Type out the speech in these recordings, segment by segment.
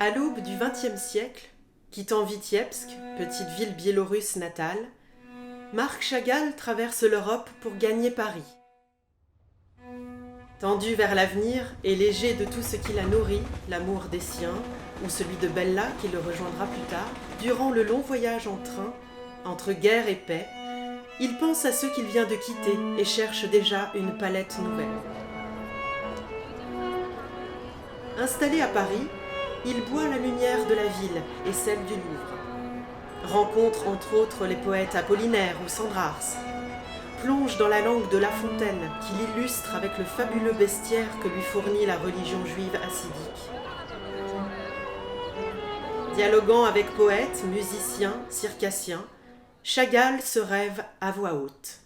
À l'aube du XXe siècle, quittant Vitebsk, petite ville biélorusse natale, Marc Chagall traverse l'Europe pour gagner Paris. Tendu vers l'avenir et léger de tout ce qui l'a nourri, l'amour des siens, ou celui de Bella qui le rejoindra plus tard, durant le long voyage en train, entre guerre et paix, il pense à ceux qu'il vient de quitter et cherche déjà une palette nouvelle. Installé à Paris, il boit la lumière de la ville et celle du Louvre. Rencontre entre autres les poètes Apollinaire ou Sandrars. Plonge dans la langue de La Fontaine, qui l'illustre avec le fabuleux bestiaire que lui fournit la religion juive hassidique. Dialoguant avec poètes, musiciens, circassiens, Chagall se rêve à voix haute.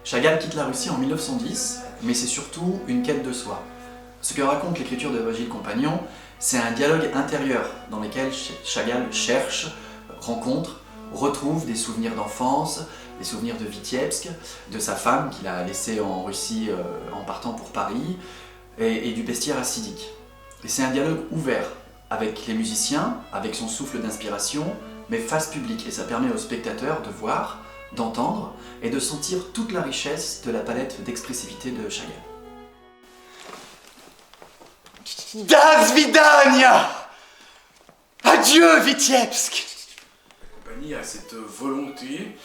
Chagall quitte la Russie en 1910, mais c'est surtout une quête de soi. Ce que raconte l'écriture de Virgile Compagnon, c'est un dialogue intérieur dans lequel Chagall cherche, rencontre, retrouve des souvenirs d'enfance, des souvenirs de Vitebsk, de sa femme qu'il a laissée en Russie en partant pour Paris, et du bestiaire hassidique. Et c'est un dialogue ouvert avec les musiciens, avec son souffle d'inspiration, mais face publique, et ça permet aux spectateurs de voir, d'entendre et de sentir toute la richesse de la palette d'expressivité de Chagall. Das vidania! Adieu Vitebsk! La compagnie a cette volonté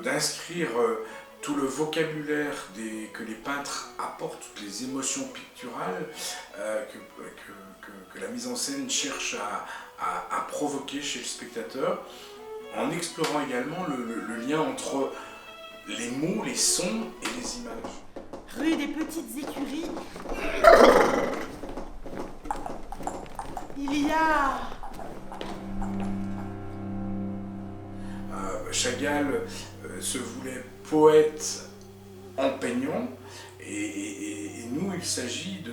d'inscrire tout le vocabulaire que les peintres apportent, toutes les émotions picturales que la mise en scène cherche à provoquer chez le spectateur, en explorant également le lien entre les mots, les sons et les images. Rue des Petites Écuries, il y a... Chagall se voulait poète en peignant, et nous, il s'agit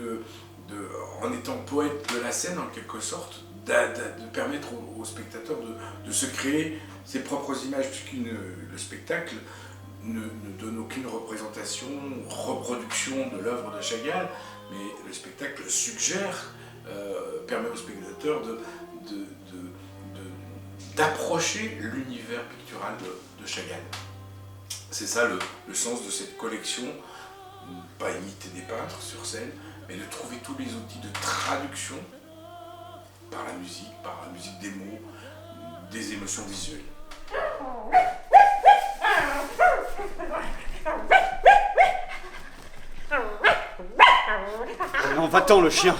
en étant poète de la scène en quelque sorte, de permettre aux spectateurs de se créer ses propres images, puisque le spectacle ne donne aucune représentation, reproduction de l'œuvre de Chagall, mais le spectacle suggère, permet aux spectateurs d'approcher l'univers pictural de Chagall. C'est ça le sens de cette collection, pas imiter des peintres sur scène, mais de trouver tous les outils de traduction par la musique des mots, des émotions visuelles. Non, va-t'en le chien!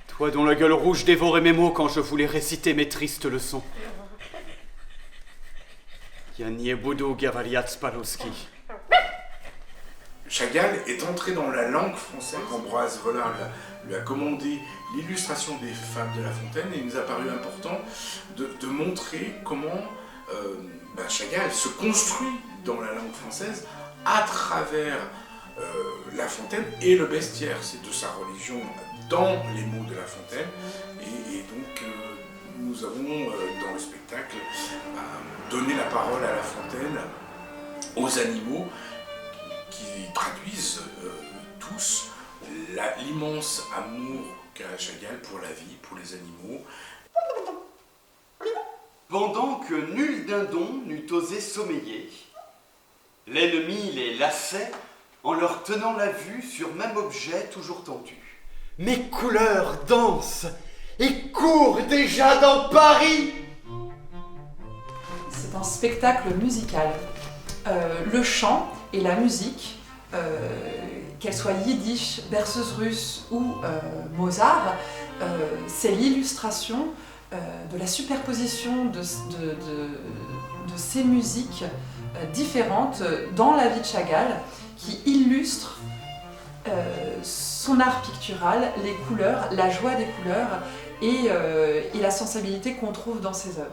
Toi dont la gueule rouge dévorait mes mots quand je voulais réciter mes tristes leçons. Yanie Boudou Gavaliat Spalowski. Chagall est entré dans la langue française. Ambroise Vollard lui a commandé l'illustration des Femmes de La Fontaine, et il nous a paru important de montrer comment Chagall se construit dans la langue française à travers La Fontaine et le bestiaire. C'est de sa religion dans les mots de La Fontaine, et donc nous avons dans le spectacle donné la parole à La Fontaine, aux animaux, qui traduisent tous l'immense amour qu'a Chagall pour la vie, pour les animaux. Pendant que nul dindon n'eût osé sommeiller, l'ennemi les lassait en leur tenant la vue sur même objet toujours tendu. Mes couleurs dansent et courent déjà dans Paris! C'est un spectacle musical. Le chant et la musique, qu'elle soit yiddish, berceuse russe ou Mozart, c'est l'illustration de la superposition de ces musiques différentes dans la vie de Chagall, qui illustrent illustre son art pictural, les couleurs, la joie des couleurs et la sensibilité qu'on trouve dans ses œuvres.